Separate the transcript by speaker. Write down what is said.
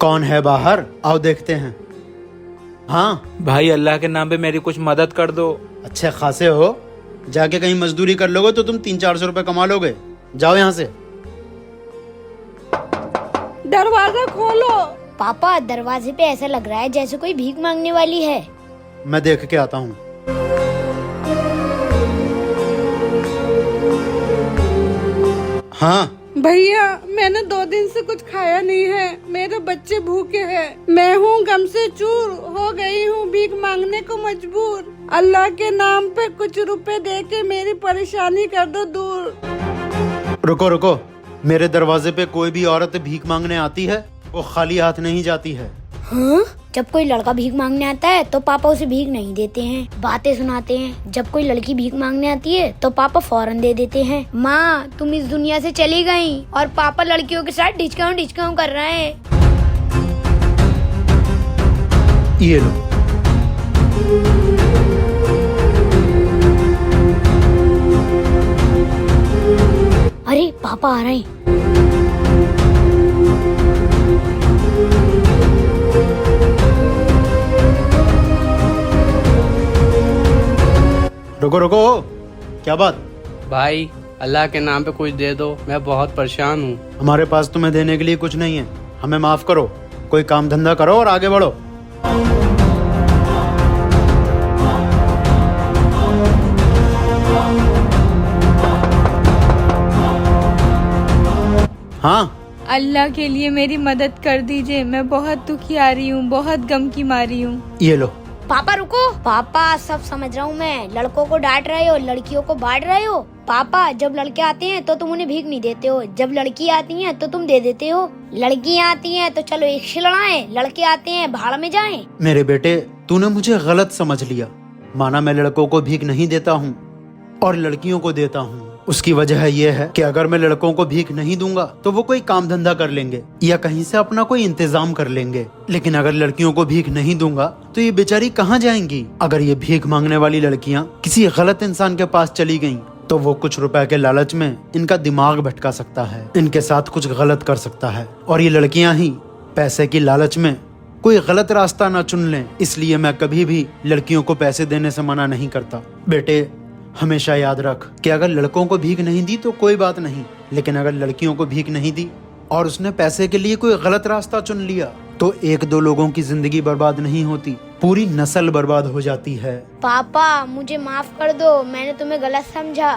Speaker 1: कौन है बाहर? आओ देखते हैं। हाँ
Speaker 2: भाई अल्लाह के नाम पे मेरी कुछ मदद कर दो।
Speaker 1: अच्छे खासे हो, जाके कहीं मजदूरी कर लोगे तो तुम 300-400 रुपए कमा लोगे। जाओ यहाँ से।
Speaker 3: दरवाजा खोलो।
Speaker 4: पापा दरवाजे पे ऐसा लग रहा है जैसे कोई भीख मांगने वाली है।
Speaker 1: मैं देख के आता हूँ। हाँ
Speaker 3: भैया मैंने 2 दिन से कुछ खाया नहीं है, मेरे बच्चे भूखे हैं। मैं हूँ गम से चूर हो गई हूँ, भीख मांगने को मजबूर। अल्लाह के नाम पे कुछ रुपए दे के मेरी परेशानी कर दो दूर।
Speaker 1: रुको रुको, मेरे दरवाजे पे कोई भी औरत भीख मांगने आती है वो खाली हाथ नहीं जाती है।
Speaker 4: हाँ? जब कोई लड़का भीख मांगने आता है तो पापा उसे भीख नहीं देते हैं, बातें सुनाते हैं। जब कोई लड़की भीख मांगने आती है तो पापा फौरन दे देते हैं। माँ तुम इस दुनिया से चली गई और पापा लड़कियों के साथ डिचकाऊ कर रहे हैं।
Speaker 1: ये लो।
Speaker 4: अरे पापा आ रहे हैं।
Speaker 1: रुको रुको, क्या बात?
Speaker 5: भाई अल्लाह के नाम पे कुछ दे दो, मैं बहुत परेशान हूँ।
Speaker 1: हमारे पास तुम्हें देने के लिए कुछ नहीं है, हमें माफ करो। कोई काम धंधा करो और आगे बढ़ो। हाँ
Speaker 6: अल्लाह के लिए मेरी मदद कर दीजिए, मैं बहुत दुखी आ रही हूँ, बहुत गम की मारी हूँ।
Speaker 1: ये लो।
Speaker 4: पापा रुको। पापा सब समझ रहा हूँ मैं, लड़कों को डांट रहे हो, लड़कियों को बांट रहे हो। पापा जब लड़के आते हैं तो तुम उन्हें भीख नहीं देते हो, जब लड़की आती हैं तो तुम दे देते हो। लड़कियाँ आती हैं तो चलो एक से लड़ाएं, लड़के आते हैं भाड़ में जाएं।
Speaker 1: मेरे बेटे तूने मुझे गलत समझ लिया। माना मैं लड़कों को भीख नहीं देता हूँ और लड़कियों को देता हूँ। उसकी वजह ये है कि अगर मैं लड़कों को भीख नहीं दूंगा तो वो कोई काम धंधा कर लेंगे या कहीं से अपना कोई इंतजाम कर लेंगे, लेकिन अगर लड़कियों को भीख नहीं दूंगा तो ये बेचारी कहाँ जाएंगी? अगर ये भीख मांगने वाली लड़कियाँ किसी गलत इंसान के पास चली गईं तो वो कुछ रुपए के लालच में इनका दिमाग भटका सकता है, इनके साथ कुछ गलत कर सकता है। और ये लड़कियाँ ही पैसे की लालच में कोई गलत रास्ता ना चुन लें, इसलिए मैं कभी भी लड़कियों को पैसे देने से मना नहीं करता। बेटे हमेशा याद रख कि अगर लड़कों को भीख नहीं दी तो कोई बात नहीं, लेकिन अगर लड़कियों को भीख नहीं दी और उसने पैसे के लिए कोई गलत रास्ता चुन लिया तो 1-2 लोगों की जिंदगी बर्बाद नहीं होती, पूरी नस्ल बर्बाद हो जाती है।
Speaker 4: पापा मुझे माफ कर दो, मैंने तुम्हें गलत समझा।